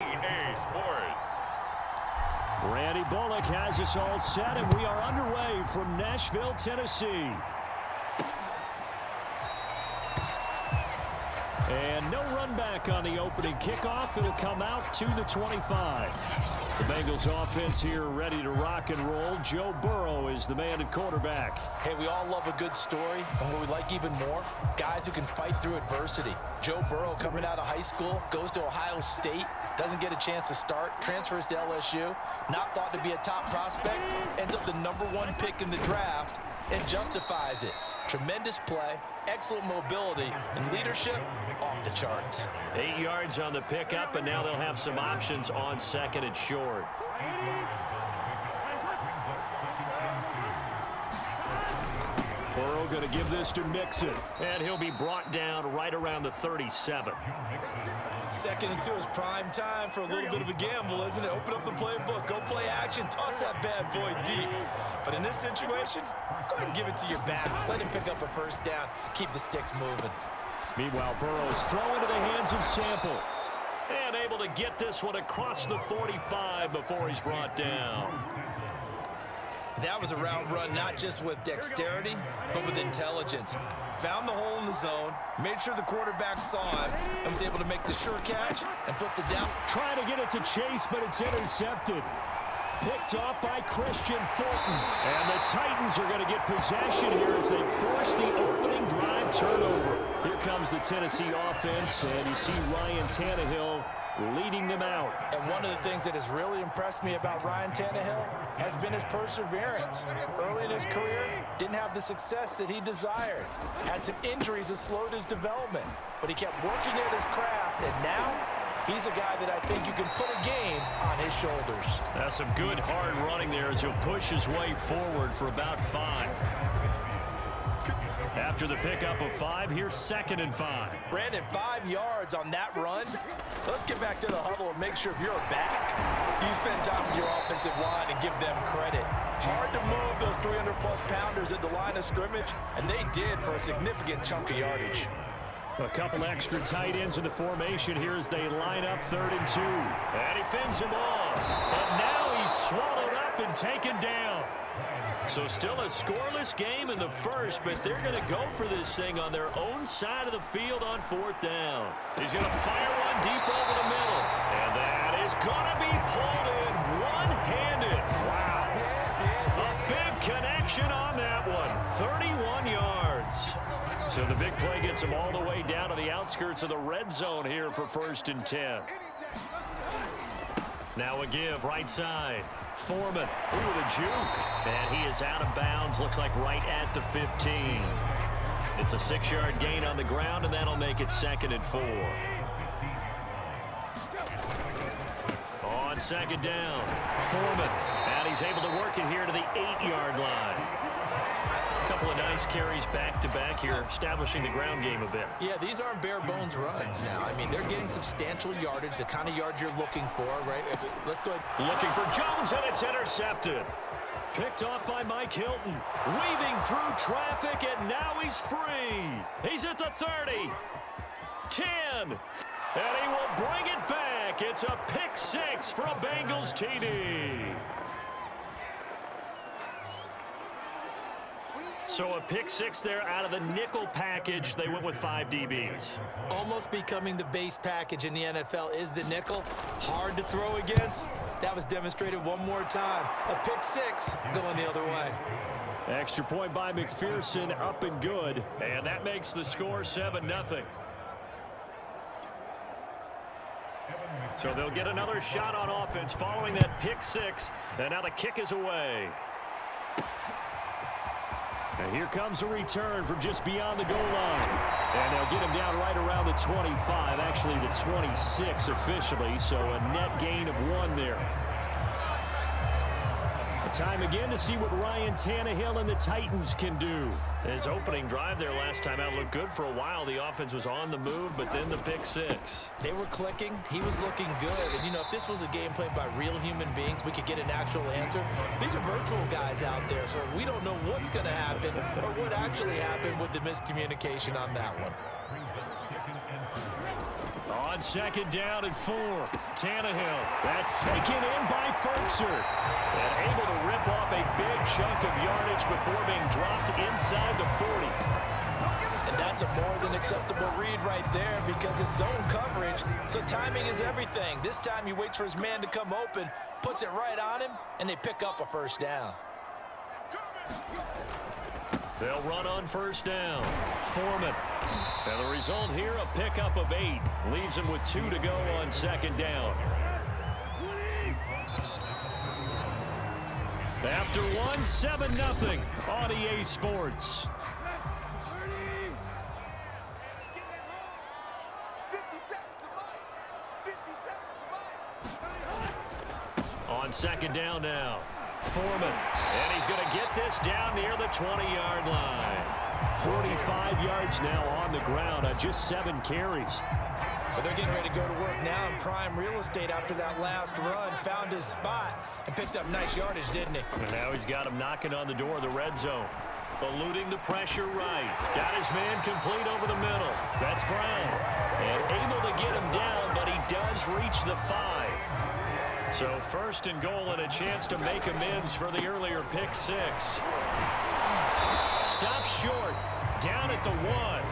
EA Sports. Randy Bullock has us all set, and we are underway from Nashville, Tennessee. And no run back on the opening kickoff. It'll come out to the 25. The Bengals offense here ready to rock and roll. Joe Burrow is the man at quarterback. Hey, we all love a good story, but what we like even more, guys who can fight through adversity. Joe Burrow coming out of high school, goes to Ohio State, doesn't get a chance to start, transfers to LSU, not thought to be a top prospect, ends up the #1 pick in the draft, and justifies it. Tremendous play, excellent mobility, and leadership off the charts. 8 yards on the pickup, and now they'll have some options on second and short. Burrow going to give this to Mixon, and he'll be brought down right around the 37. 2nd and 2 is prime time for a little bit of a gamble, isn't it? Open up the playbook, go play action, toss that bad boy deep. But in this situation, go ahead and give it to your back. Let him pick up a first down, keep the sticks moving. Meanwhile, Burrow's throw into the hands of Sample. And able to get this one across the 45 before he's brought down. That was a route run, not just with dexterity, but with intelligence. Found the hole in the zone, made sure the quarterback saw him, and was able to make the sure catch and flipped it down. Trying to get it to Chase, but it's intercepted. Picked off by Christian Fulton. And the Titans are going to get possession here as they force the opening drive turnover. Here comes the Tennessee offense, and you see Ryan Tannehill leading them out. And one of the things that has really impressed me about Ryan Tannehill has been his perseverance. Early in his career, didn't have the success that he desired. Had some injuries that slowed his development, but he kept working at his craft, and now he's a guy that I think you can put a game on his shoulders. That's some good hard running there as he'll push his way forward for about 5. After the pickup of 5, here's 2nd and 5. Brandon, 5 yards on that run. Let's get back to the huddle and make sure if you're a back, you spend time with your offensive line and give them credit. Hard to move those 300-plus pounders at the line of scrimmage, and they did for a significant chunk of yardage. A couple extra tight ends in the formation here as they line up 3rd and 2. And he fends him off. And now he's swallowed up and taken down. So still a scoreless game in the first, but they're going to go for this thing on their own side of the field on 4th down. He's going to fire one deep over the middle. And that is going to be pulled in one-handed. Wow. A big connection on that one. 31 yards. So the big play gets them all the way down to the outskirts of the red zone here for 1st and 10. Now a give right side. Foreman, ooh, the juke. And he is out of bounds, looks like right at the 15. It's a 6-yard gain on the ground, and that'll make it 2nd and 4. On 2nd down, Foreman. And he's able to work it here to the 8-yard line. Couple of nice carries back-to-back here, establishing the ground game a bit. Yeah, these aren't bare-bones runs now. I mean, they're getting substantial yardage, the kind of yards you're looking for, right? Let's go ahead. Looking for Jones, and it's intercepted. Picked off by Mike Hilton. Weaving through traffic, and now he's free. He's at the 30. 10. And he will bring it back. It's a pick 6 for a Bengals TD. So a pick 6 there out of the nickel package. They went with 5 DBs. Almost becoming the base package in the NFL is the nickel. Hard to throw against. That was demonstrated one more time. A pick 6 going the other way. Extra point by McPherson, up and good. And that makes the score 7-0. So they'll get another shot on offense following that pick 6. And now the kick is away. And here comes a return from just beyond the goal line. And they'll get him down right around the 25, actually the 26 officially, so a net gain of 1 there. Time again to see what Ryan Tannehill and the Titans can do. His opening drive there last time out looked good for a while. The offense was on the move, but then the pick 6. They were clicking. He was looking good. And, you know, if this was a game played by real human beings, we could get an actual answer. These are virtual guys out there, so we don't know what's going to happen or what actually happened with the miscommunication on that one. On on second down and 4. Tannehill, that's taken in by Ferkser. And able to rip off a big chunk of yardage before being dropped inside the 40. And that's a more than acceptable read right there because it's zone coverage, so timing is everything. This time he waits for his man to come open, puts it right on him, and they pick up a first down. They'll run on first down. Foreman. And the result here, a pickup of 8. Leaves him with 2 to go on second down. After 1, 7-0 on EA Sports. On second down now. Foreman. And he's going to get this down near the 20-yard line. 45 yards now on the ground on just 7 carries. But they're getting ready to go to work now in prime real estate after that last run. Found his spot and picked up nice yardage, didn't he? And now he's got him knocking on the door of the red zone. Eluding the pressure right. Got his man complete over the middle. That's Brown. And able to get him down, but he does reach the 5. So first and goal and a chance to make amends for the earlier pick 6. Stops short. Down at the 1.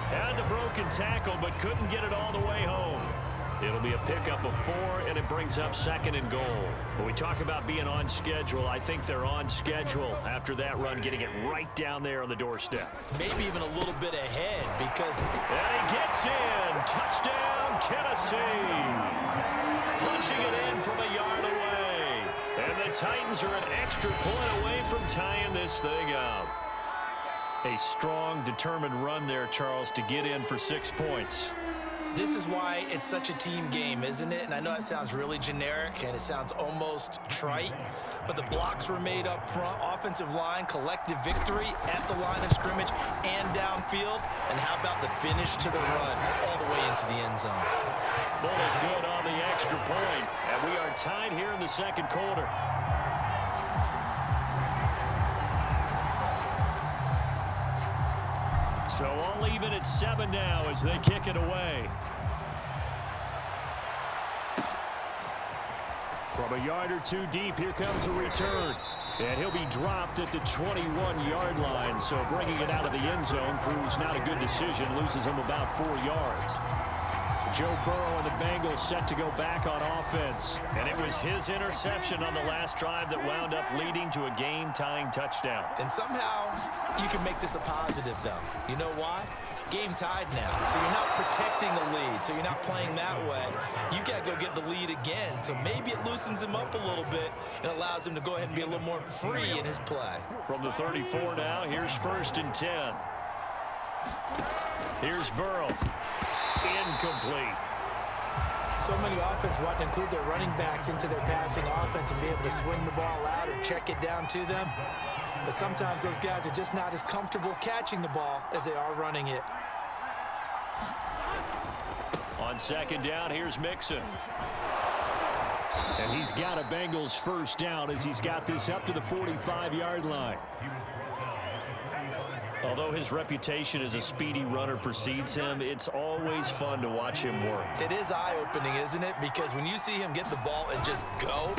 Had the broken tackle, but couldn't get it all the way home. It'll be a pickup of 4, and it brings up second and goal. When we talk about being on schedule, I think they're on schedule after that run, getting it right down there on the doorstep. Maybe even a little bit ahead because... And he gets in. Touchdown, Tennessee. Punching it in from a yard away. And the Titans are an extra point away from tying this thing up. A strong, determined run there, Charles, to get in for 6 points. This is why it's such a team game, isn't it? And I know that sounds really generic and it sounds almost trite, but the blocks were made up front, offensive line, collective victory at the line of scrimmage and downfield. And how about the finish to the run all the way into the end zone? Bullet good on the extra point, and we are tied here in the second quarter. So all even at 7 now as they kick it away. From a yard or 2 deep, here comes a return. And he'll be dropped at the 21-yard line. So bringing it out of the end zone proves not a good decision. Loses him about 4 yards. Joe Burrow and the Bengals set to go back on offense. And it was his interception on the last drive that wound up leading to a game-tying touchdown. And somehow you can make this a positive, though. You know why? Game tied now, so you're not protecting the lead, so you're not playing that way. You got to go get the lead again, so maybe it loosens him up a little bit and allows him to go ahead and be a little more free in his play. From the 34 now, here's 1st and 10. Here's Burrow. Incomplete. So many offenses want to include their running backs into their passing offense and be able to swing the ball out or check it down to them. But sometimes those guys are just not as comfortable catching the ball as they are running it. On second down, here's Mixon. And he's got a Bengals first down as he's got this up to the 45-yard line. Although his reputation as a speedy runner precedes him, it's always fun to watch him work. It is eye-opening, isn't it? Because when you see him get the ball and just go,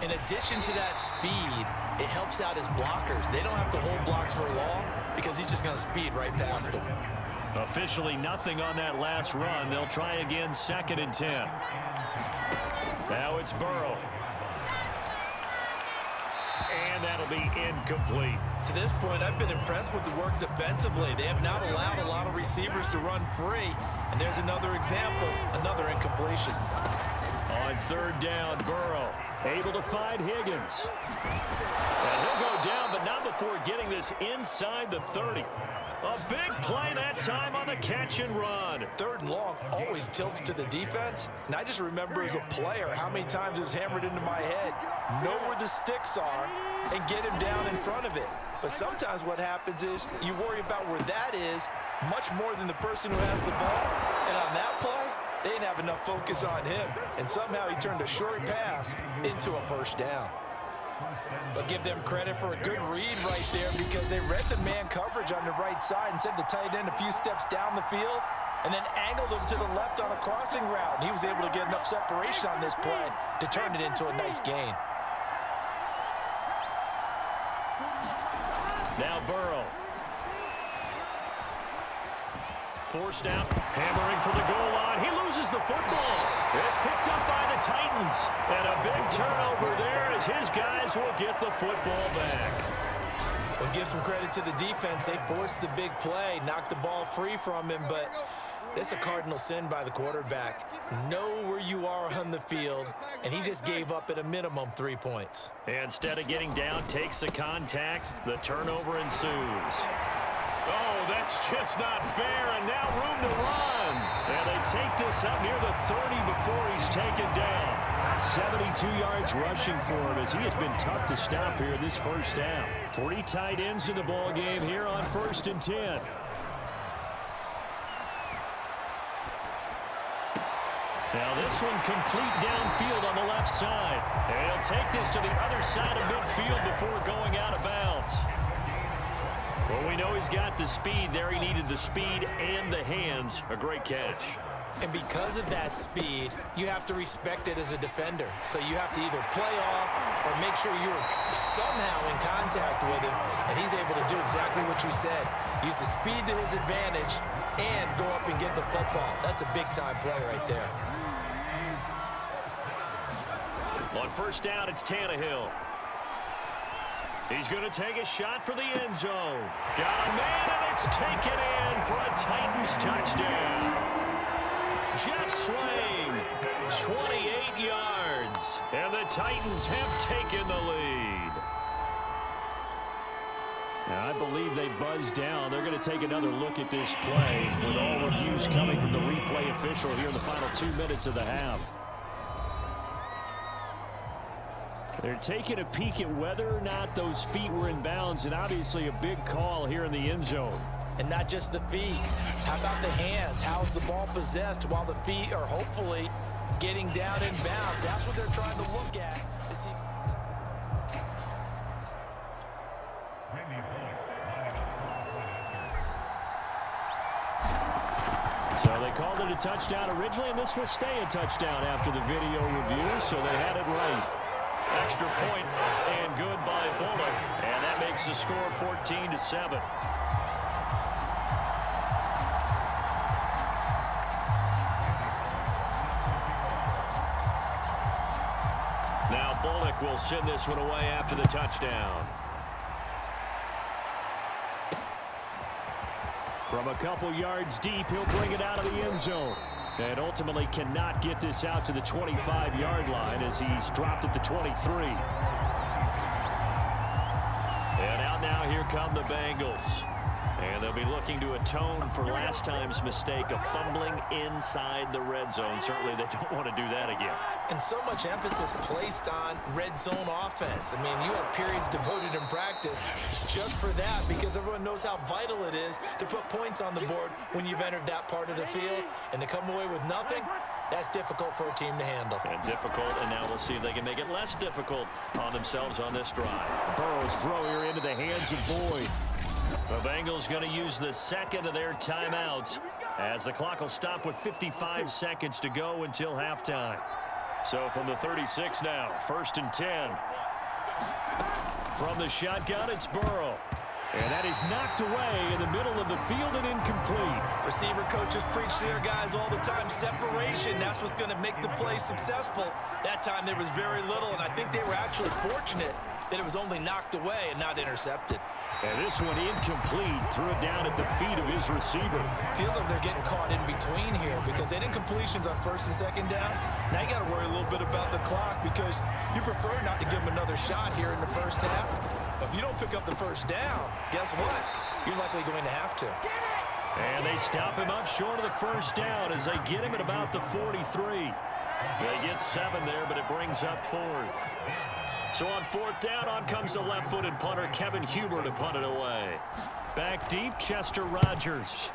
in addition to that speed, it helps out his blockers. They don't have to hold blocks for long because he's just going to speed right past them. Officially nothing on that last run. They'll try again 2nd and 10. Now it's Burrow. And that'll be incomplete. To this point, I've been impressed with the work defensively. They have not allowed a lot of receivers to run free. And there's another example, another incompletion. On 3rd down, Burrow able to find Higgins. And he'll go down, but not before getting this inside the 30. A big play that time on the catch and run. 3rd and long always tilts to the defense. And I just remember as a player how many times it was hammered into my head. Know where the sticks are and get him down in front of it. But sometimes what happens is you worry about where that is much more than the person who has the ball. And on that play, they didn't have enough focus on him. And somehow he turned a short pass into a first down. But give them credit for a good read right there because they read the man coverage on the right side and sent the tight end a few steps down the field and then angled him to the left on a crossing route. And he was able to get enough separation on this play to turn it into a nice gain. Now Burrow. Forced out, hammering for the goal line. He loses the football. It's picked up by the Titans. And a big turnover there as his guys will get the football back. We'll give some credit to the defense. They forced the big play, knocked the ball free from him, but it's a cardinal sin by the quarterback. Know where you are on the field, and he just gave up at a minimum 3 points. Instead of getting down, takes the contact. The turnover ensues. Oh, that's just not fair, and now room to run. And they take this up near the 30 before he's taken down. 72 yards rushing for him as he has been tough to stop here this first half. 3 tight ends in the ball game here on 1st and 10. Now this one complete downfield on the left side. And he'll take this to the other side of midfield before going out of bounds. Well, we know he's got the speed there. He needed the speed and the hands. A great catch. And because of that speed, you have to respect it as a defender. So you have to either play off or make sure you're somehow in contact with him. And he's able to do exactly what you said. Use the speed to his advantage and go up and get the football. That's a big-time play right there. On first down, it's Tannehill. He's going to take a shot for the end zone. Got a man, and it's taken in for a Titans touchdown. Jeff Swain, 28 yards, and the Titans have taken the lead. Now, I believe they buzzed down. They're going to take another look at this play with all reviews coming from the replay official here in the final 2 minutes of the half. They're taking a peek at whether or not those feet were in bounds, and obviously a big call here in the end zone. And not just the feet. How about the hands? How's the ball possessed while the feet are hopefully getting down in bounds? That's what they're trying to look at. To see. So they called it a touchdown originally, and this will stay a touchdown after the video review, so they had it right. Extra point and good by Bullock, and that makes the score 14-7. Now Bullock will send this one away after the touchdown. From a couple yards deep, he'll bring it out of the end zone. And ultimately cannot get this out to the 25-yard line as he's dropped at the 23. And out now, here come the Bengals. And they'll be looking to atone for last time's mistake of fumbling inside the red zone. Certainly they don't want to do that again. And so much emphasis placed on red zone offense. I mean, you have periods devoted in practice just for that because everyone knows how vital it is to put points on the board when you've entered that part of the field. And to come away with nothing, that's difficult for a team to handle. And difficult, and now we'll see if they can make it less difficult on themselves on this drive. Burrow's throw here into the hands of Boyd. The Bengals going to use the second of their timeouts as the clock will stop with 55 seconds to go until halftime. So from the 36 now, 1st and 10. From the shotgun, it's Burrow. And that is knocked away in the middle of the field and incomplete. Receiver coaches preach to their guys all the time. Separation, that's what's going to make the play successful. That time there was very little, and I think they were actually fortunate that it was only knocked away and not intercepted. And this one incomplete. Threw it down at the feet of his receiver. Feels like they're getting caught in between here because they did incompletions on 1st and 2nd down. Now you got to worry a little bit about the clock because you prefer not to give them another shot here in the first half. But if you don't pick up the first down, guess what? You're likely going to have to. And they stop him up short of the first down as they get him at about the 43. They get 7 there, but it brings up 4th. So on 4th down, on comes the left-footed punter, Kevin Huber, to punt it away. Back deep, Chester Rogers.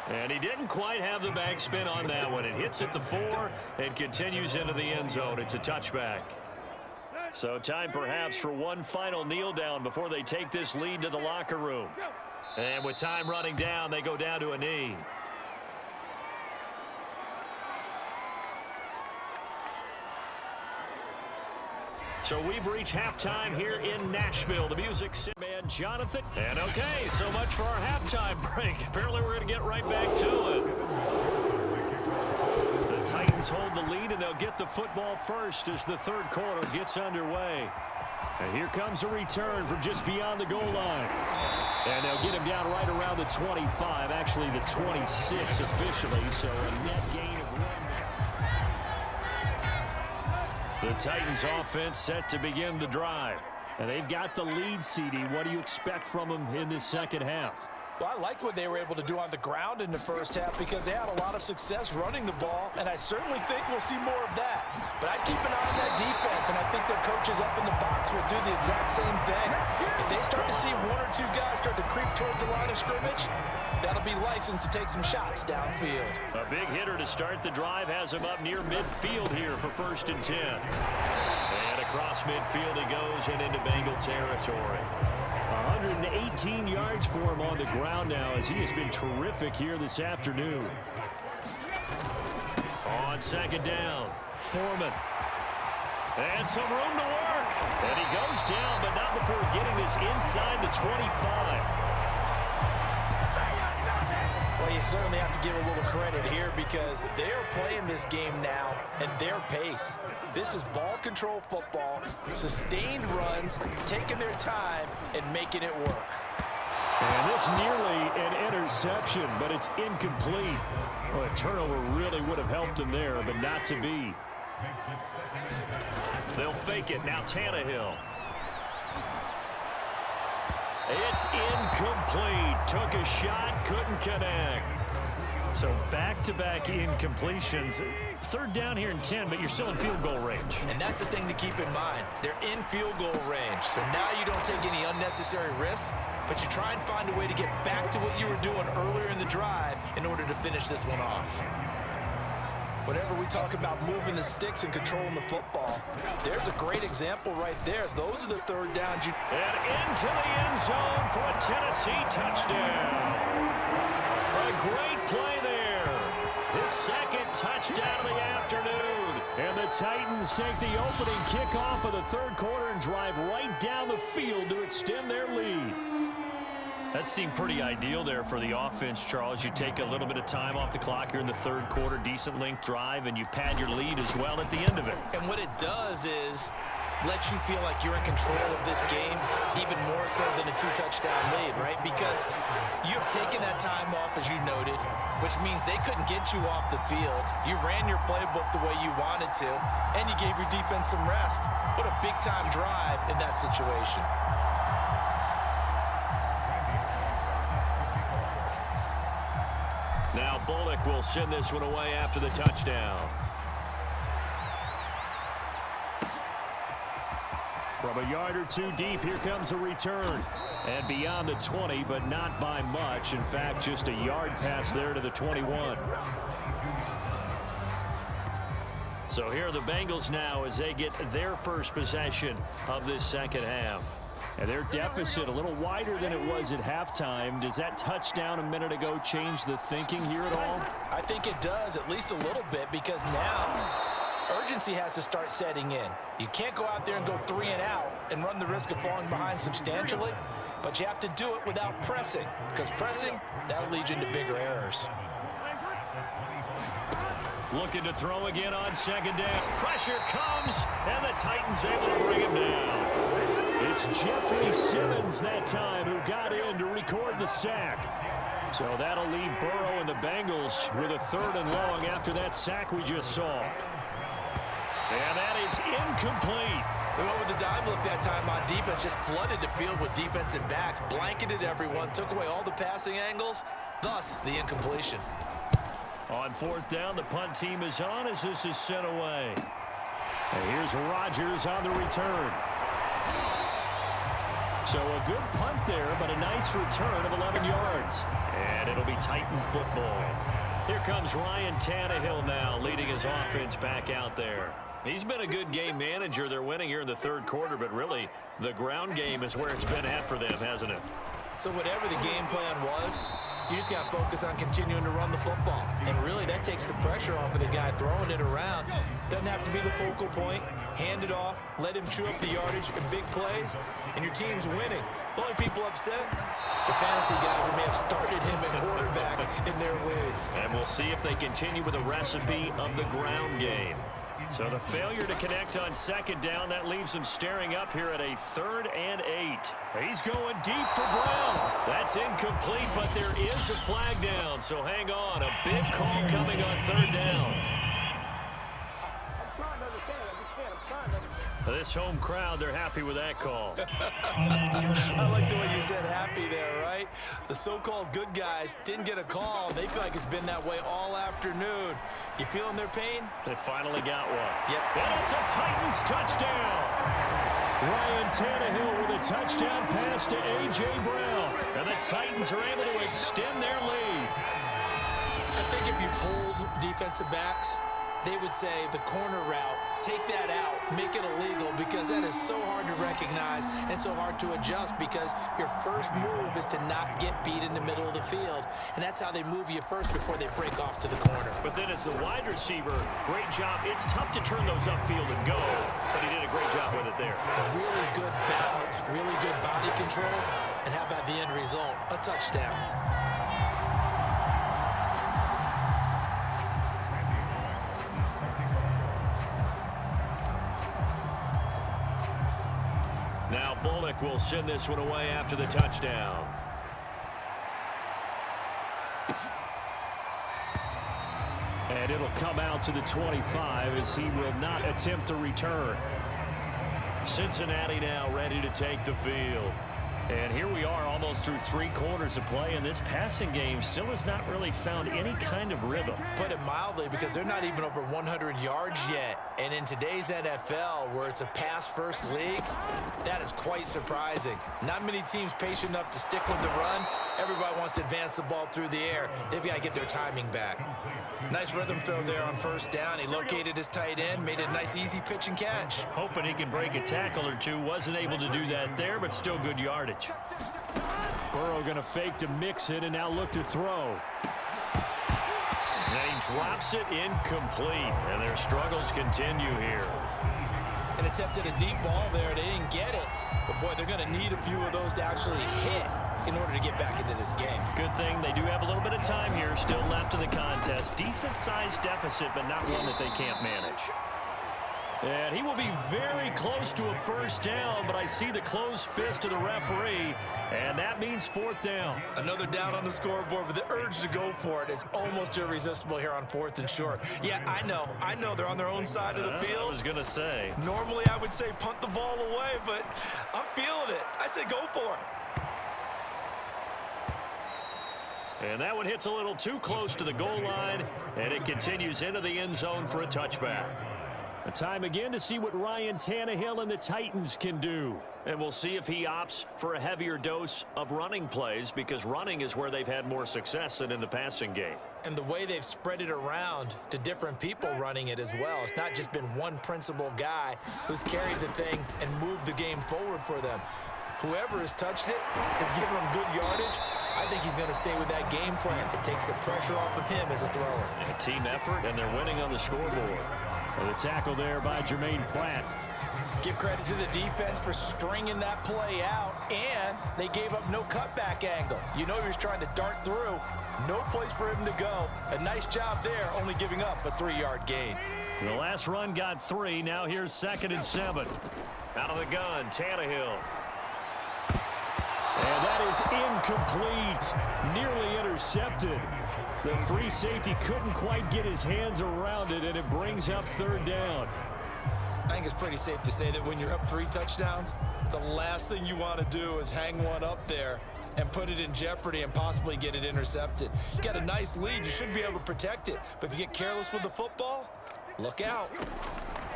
And he didn't quite have the backspin on that one. It hits at the 4 and continues into the end zone. It's a touchback. So time perhaps for one final kneel down before they take this lead to the locker room. And with time running down, they go down to a knee. So we've reached halftime here in Nashville. The music's man Jonathan. And okay, so much for our halftime break. Apparently we're going to get right back to it. The Titans hold the lead, and they'll get the football first as the third quarter gets underway. And here comes a return from just beyond the goal line. And they'll get him down right around the 25, actually the 26 officially, so a net gain of 1. The Titans offense set to begin the drive. And they've got the lead, CD. What do you expect from them in this second half? Well, I liked what they were able to do on the ground in the first half because they had a lot of success running the ball, and I certainly think we'll see more of that. But I'd keep an eye on that defense, and I think their coaches up in the box will do the exact same thing. If they start to see one or two guys start to creep towards the line of scrimmage, that'll be licensed to take some shots downfield. A big hitter to start the drive has him up near midfield here for 1st and 10. And across midfield he goes and into Bengal territory. 118 yards for him on the ground now as he has been terrific here this afternoon. On second down, Foreman. And some room to work. And he goes down, but not before getting this inside the 25. Well, you certainly have to give a little credit here because they're playing this game now at their pace. This is ball control football, sustained runs, taking their time, and making it work. And this nearly an interception, but it's incomplete. Well, a turnover really would have helped him there, but not to be. They'll fake it. Now Tannehill. It's incomplete. Took a shot, couldn't connect. So back-to-back incompletions. Third down here in 10, but you're still in field goal range. And that's the thing to keep in mind. They're in field goal range. So now you don't take any unnecessary risks, but you try and find a way to get back to what you were doing earlier in the drive in order to finish this one off. Whenever we talk about moving the sticks and controlling the football, there's a great example right there. Those are the third downs. And into the end zone for a Tennessee touchdown. A great play there. His second touchdown of the afternoon. And the Titans take the opening kickoff of the third quarter and drive right down the field to extend their lead. That seemed pretty ideal there for the offense, Charles. You take a little bit of time off the clock here in the third quarter, decent length drive, and you pad your lead as well at the end of it. And what it does is let you feel like you're in control of this game, even more so than a 2-touchdown lead, right? Because you've taken that time off, as you noted, which means they couldn't get you off the field. You ran your playbook the way you wanted to, and you gave your defense some rest. What a big-time drive in that situation. Now Bullock will send this one away after the touchdown. From a yard or two deep, here comes a return. And beyond the 20, but not by much. In fact, just a yard pass there to the 21. So here are the Bengals now as they get their first possession of this second half. And their deficit a little wider than it was at halftime. Does that touchdown a minute ago change the thinking here at all? I think it does, at least a little bit, because now urgency has to start setting in. You can't go out there and go 3 and out and run the risk of falling behind substantially, but you have to do it without pressing, because pressing, that'll lead you into bigger errors. Looking to throw again on second down. Pressure comes, and the Titans able to bring him down. It's Jeffrey Simmons that time who got in to record the sack. So that'll leave Burrow and the Bengals with a 3rd and long after that sack we just saw. And that is incomplete. They went with the dime look that time on defense, just flooded the field with defensive backs, blanketed everyone, took away all the passing angles, thus the incompletion. On 4th down, the punt team is on as this is sent away. And here's Rodgers on the return. So a good punt there, but a nice return of 11 yards. And it'll be Titan football. Here comes Ryan Tannehill now, leading his offense back out there. He's been a good game manager. They're winning here in the third quarter, but really the ground game is where it's been at for them, hasn't it? So whatever the game plan was, you just got to focus on continuing to run the football. And really, that takes the pressure off of the guy throwing it around. Doesn't have to be the focal point. Hand it off, let him chew up the yardage in big plays, and your team's winning. The only people upset, the fantasy guys who may have started him at quarterback in their leagues. And we'll see if they continue with the recipe of the ground game. So the failure to connect on second down, that leaves him staring up here at a 3rd and 8. He's going deep for Brown. That's incomplete, but there is a flag down. So hang on, a big call coming on 3rd down. This home crowd, they're happy with that call. I like the way you said happy there, right? The so-called good guys didn't get a call. They feel like it's been that way all afternoon. You feeling their pain? They finally got one. Yep. And it's a Titans touchdown. Ryan Tannehill with a touchdown pass to A.J. Brown. And the Titans are able to extend their lead. I think if you polled defensive backs, they would say the corner route, take that out, make it illegal, because that is so hard to recognize and so hard to adjust, because your first move is to not get beat in the middle of the field, and that's how they move you first before they break off to the corner. But then as the wide receiver, great job. It's tough to turn those upfield and go, but he did a great job with it there. Really good balance, really good body control, and how about the end result? A touchdown. Now Bullock will send this one away after the touchdown. And it'll come out to the 25 as he will not attempt a return. Cincinnati now ready to take the field. And here we are almost through 3 quarters of play, and this passing game still has not really found any kind of rhythm. Put it mildly, because they're not even over 100 yards yet. And in today's NFL, where it's a pass-first league, that is quite surprising. Not many teams patient enough to stick with the run. Everybody wants to advance the ball through the air. They've got to get their timing back. Nice rhythm throw there on 1st down. He located his tight end, made a nice easy pitch and catch. Hoping he can break a tackle or two. Wasn't able to do that there, but still good yardage. Burrow going to fake to mix it and now look to throw. And he drops it incomplete, and their struggles continue here. And attempted a deep ball there. They didn't get it. But, boy, they're going to need a few of those to actually hit in order to get back into this game. Good thing they do have a little bit of time here still left in the contest. Decent-sized deficit, but not one that they can't manage. And he will be very close to a 1st down, but I see the closed fist of the referee, and that means 4th down. Another down on the scoreboard, but the urge to go for it is almost irresistible here on 4th and short. Yeah, I know they're on their own side of the field. I was going to say. Normally I would say punt the ball away, but I'm feeling it. I say go for it. And that one hits a little too close to the goal line, and it continues into the end zone for a touchback. A time again to see what Ryan Tannehill and the Titans can do. And we'll see if he opts for a heavier dose of running plays, because running is where they've had more success than in the passing game. And the way they've spread it around to different people running it as well. It's not just been one principal guy who's carried the thing and moved the game forward for them. Whoever has touched it has given them good yardage. I think he's going to stay with that game plan. It takes the pressure off of him as a thrower. A team effort, and they're winning on the scoreboard. And the tackle there by Jermaine Pratt. Give credit to the defense for stringing that play out, and they gave up no cutback angle. You know he was trying to dart through. No place for him to go. A nice job there, only giving up a 3-yard gain. The last run got 3. Now here's 2nd and 7. Out of the gun, Tannehill. And that is incomplete. Nearly intercepted. The free safety couldn't quite get his hands around it, and it brings up 3rd down. I think it's pretty safe to say that when you're up 3 touchdowns, the last thing you want to do is hang one up there and put it in jeopardy and possibly get it intercepted. You got a nice lead. You should be able to protect it. But if you get careless with the football, look out.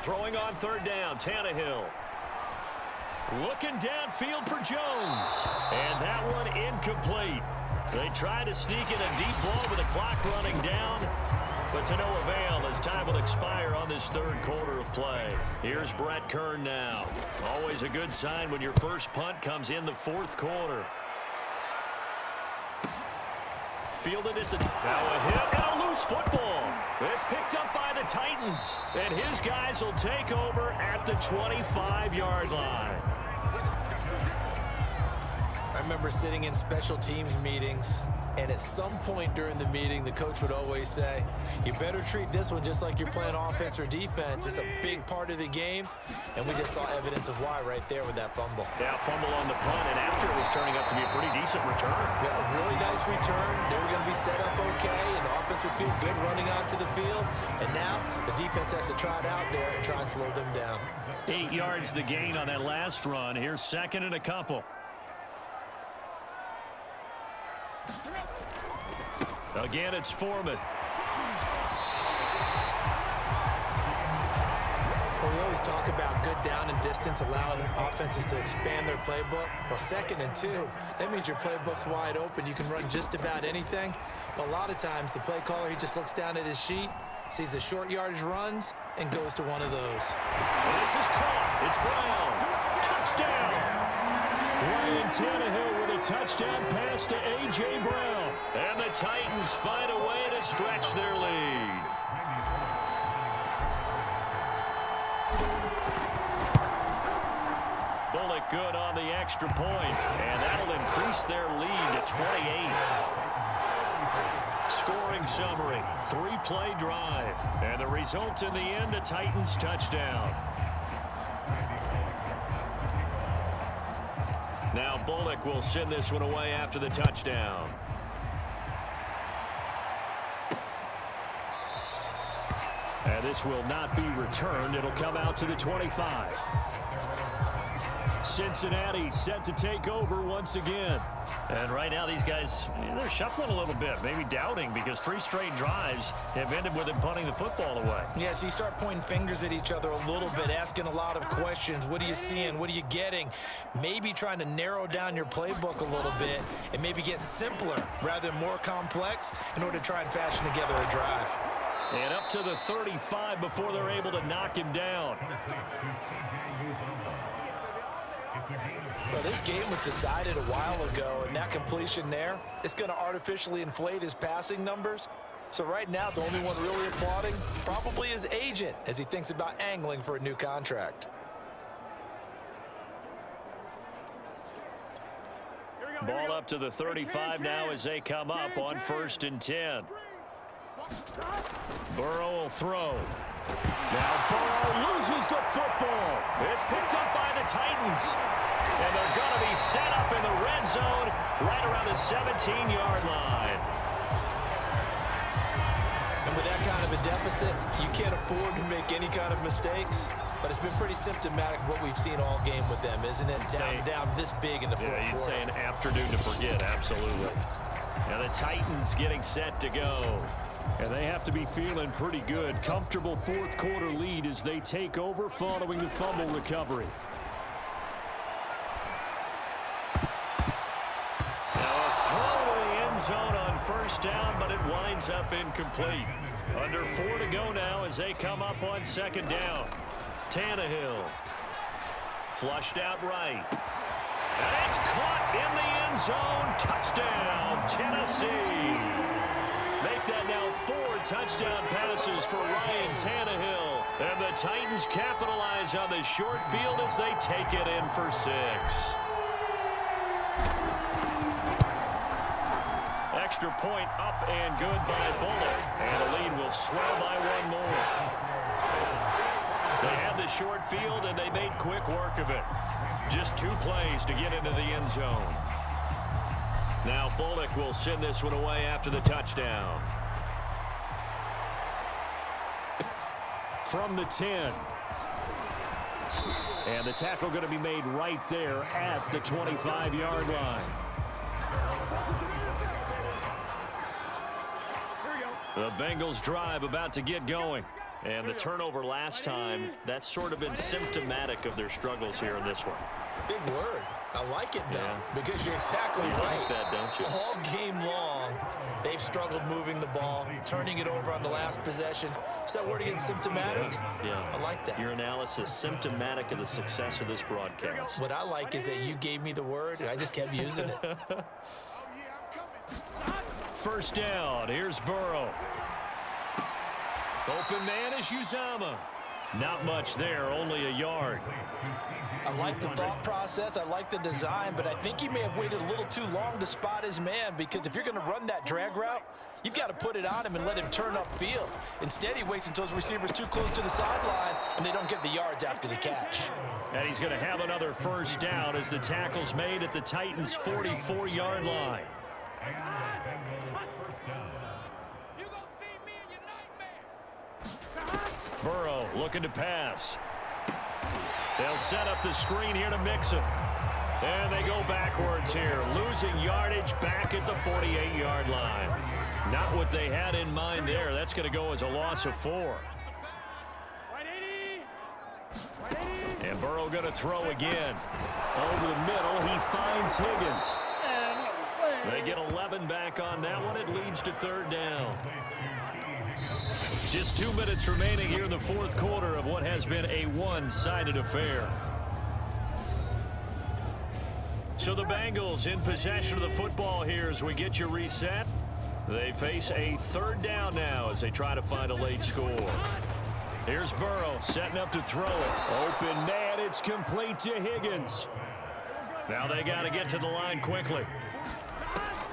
Throwing on 3rd down, Tannehill. Looking downfield for Jones. And that one incomplete. They try to sneak in a deep ball with the clock running down. But to no avail as time will expire on this third quarter of play. Here's Brett Kern now. Always a good sign when your first punt comes in the fourth quarter. Fielded at the... Now a hit and a loose football. It's picked up by the Titans. And his guys will take over at the 25-yard line. I remember sitting in special teams meetings, and at some point during the meeting, the coach would always say, you better treat this one just like you're playing offense or defense. It's a big part of the game, and we just saw evidence of why right there with that fumble. Yeah, fumble on the punt, and after it was turning up to be a pretty decent return. Yeah, a really nice return. They were going to be set up okay, and the offense would feel good running onto the field. And now the defense has to try it out there and try and slow them down. 8 yards the gain on that last run. Here's second and a couple. Again, it's Foreman. Well, we always talk about good down and distance, allowing offenses to expand their playbook. Well, 2nd and 2, that means your playbook's wide open. You can run just about anything. But a lot of times, the play caller, he just looks down at his sheet, sees the short yardage runs, and goes to one of those. This is caught. It's Brown. Touchdown. Ryan Tannehill with a touchdown pass to A.J. Brown. And the Titans find a way to stretch their lead. Bullock good on the extra point, and that'll increase their lead to 28. Scoring summary, 3-play drive. And the result in the end, a Titans touchdown. Now Bullock will send this one away after the touchdown. And this will not be returned. It'll come out to the 25. Cincinnati set to take over once again. And right now these guys, they're shuffling a little bit, maybe doubting, because 3 straight drives have ended with them punting the football away. Yeah, so you start pointing fingers at each other a little bit, asking a lot of questions. What are you seeing? What are you getting? Maybe trying to narrow down your playbook a little bit and maybe get simpler rather than more complex in order to try and fashion together a drive. And up to the 35 before they're able to knock him down. Well, this game was decided a while ago, and that completion there, it's going to artificially inflate his passing numbers. So right now, the only one really applauding probably his agent as he thinks about angling for a new contract. Ball up to the 35 now as they come up on 1st and 10. Burrow will throw. Now Burrow loses the football. It's picked up by the Titans. And they're going to be set up in the red zone right around the 17-yard line. And with that kind of a deficit, you can't afford to make any kind of mistakes. But it's been pretty symptomatic of what we've seen all game with them, isn't it? Down this big in the fourth quarter. Yeah, you'd say an afternoon to forget, absolutely. Now the Titans getting set to go. And they have to be feeling pretty good. Comfortable fourth quarter lead as they take over following the fumble recovery. Now a throw to the end zone on 1st down, but it winds up incomplete. Under 4 to go now as they come up on 2nd down. Tannehill. Flushed out right. And it's caught in the end zone. Touchdown, Tennessee. Make that now 4 touchdown passes for Ryan Tannehill. And the Titans capitalize on the short field as they take it in for 6. Extra point up and good by Bullock. And the lead will swell by 1 more. They had the short field and they made quick work of it. Just 2 plays to get into the end zone. Now Bullock will send this one away after the touchdown. From the 10. And the tackle going to be made right there at the 25-yard line. The Bengals drive about to get going. And the turnover last time, that's sort of been symptomatic of their struggles here in this one. Big word. I like it, though, because you're exactly right. Like that, don't you? All game long, they've struggled moving the ball, turning it over on the last possession. Is that word again, symptomatic? Yeah. I like that. Your analysis, symptomatic of the success of this broadcast. What I like is that you gave me the word, and I just kept using it. First down, here's Burrow. Open man is Uzomah. Not much there, only a yard. I like the thought process. I like the design, but I think he may have waited a little too long to spot his man, because if you're going to run that drag route, you've got to put it on him and let him turn upfield. Instead, he waits until his receiver's too close to the sideline, and they don't get the yards after the catch. And he's going to have another first down as the tackle's made at the Titans' 44-yard line. Burrow looking to pass. They'll set up the screen here to mix him. And they go backwards here, losing yardage back at the 48-yard line. Not what they had in mind there. That's going to go as a loss of 4. And Burrow going to throw again. Over the middle, he finds Higgins. They get 11 back on that one. It leads to third down. Just 2 minutes remaining here in the fourth quarter of what has been a one-sided affair. So the Bengals in possession of the football here as we get you reset. They face a third down now as they try to find a late score. Here's Burrow setting up to throw it. Open man, it's complete to Higgins. Now they got to get to the line quickly.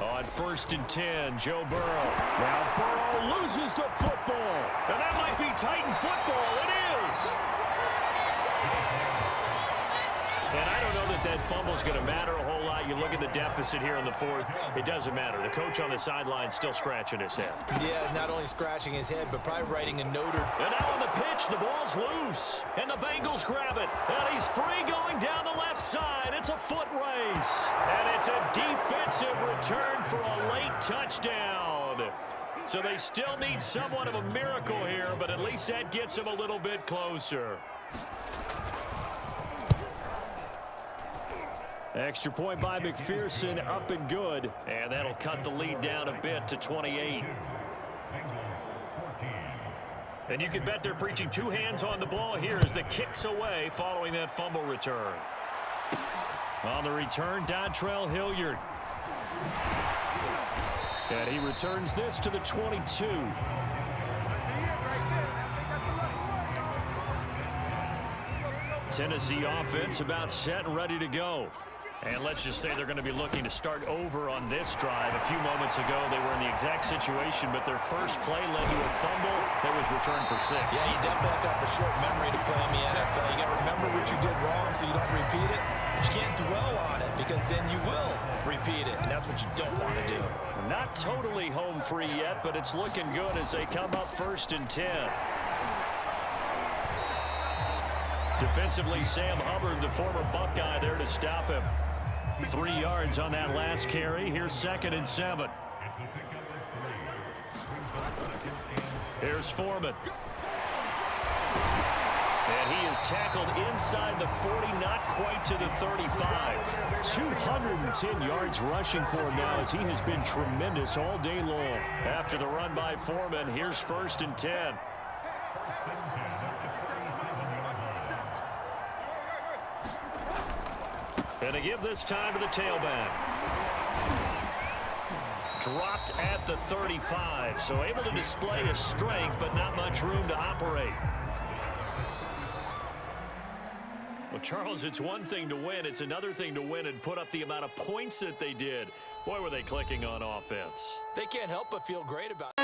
On 1st and 10, Joe Burrow. Now Burrow loses the football. And that might be Titan football. It is. And I don't know that that fumble's going to matter a whole lot. You look at the deficit here in the fourth. It doesn't matter. The coach on the sideline still scratching his head. Yeah, not only scratching his head, but probably writing a note. And now on the pitch, the ball's loose. And the Bengals grab it. And he's free going down the left side. It's a foot race. And it's a defensive return for a late touchdown. So they still need somewhat of a miracle here, but at least that gets them a little bit closer. Extra point by McPherson, up and good. And that'll cut the lead down a bit to 28. And you can bet they're preaching 2 hands on the ball here as the kick's away following that fumble return. On the return, Dontrell Hilliard. And he returns this to the 22. Tennessee offense about set and ready to go. And let's just say they're going to be looking to start over on this drive. A few moments ago, they were in the exact situation, but their first play led to a fumble that was returned for 6. Yeah, you definitely have to have a short memory to play in the NFL. You got to remember what you did wrong so you don't repeat it. But you can't dwell on it because then you will repeat it, and that's what you don't want to do. Not totally home free yet, but it's looking good as they come up 1st and 10. Defensively, Sam Hubbard, the former Buckeye, there to stop him. 3 yards on that last carry. Here's 2nd and 7. Here's Foreman. And he is tackled inside the 40, not quite to the 35. 210 yards rushing for him now as he has been tremendous all day long. After the run by Foreman, here's 1st and 10. And they give this time to the tailback. Dropped at the 35, so able to display his strength, but not much room to operate. Well, Charles, it's one thing to win. It's another thing to win and put up the amount of points that they did. Boy, were they clicking on offense. They can't help but feel great about it.